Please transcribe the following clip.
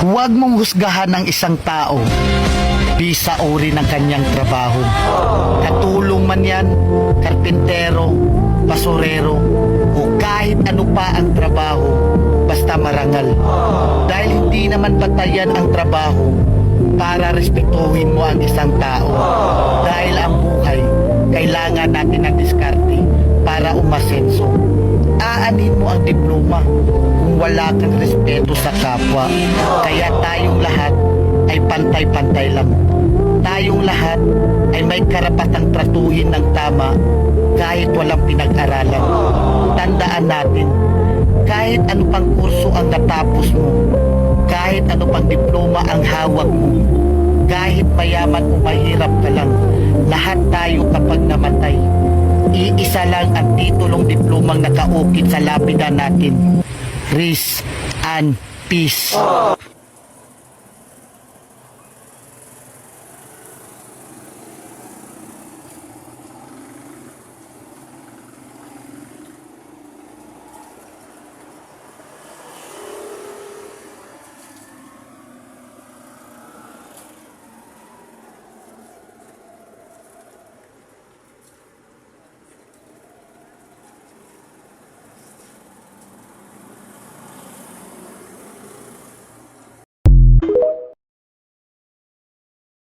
Huwag mong husgahan ng isang tao bisa uri ng kanyang trabaho. Katulong man yan, karpintero, basurero, o kahit ano pa ang trabaho, basta marangal. Dahil hindi naman batayan ang trabaho para respetuhin mo ang isang tao. Dahil ang buhay, kailangan natin ng diskarte para umasenso. Aanin mo ang diploma kung wala kang respeto sa kapwa. Kaya tayong lahat ay pantay-pantay lang. Tayong lahat ay may karapatang tratuhin ng tama kahit walang pinag-aralan. Tandaan natin, kahit ano pang kurso ang natapos mo, kahit ano pang diploma ang hawak mo, kahit mayaman o mahirap ka lang, lahat tayo kapag namatay, iisa lang ang titulong diplomang nakaukit sa lapida natin. Rest and peace.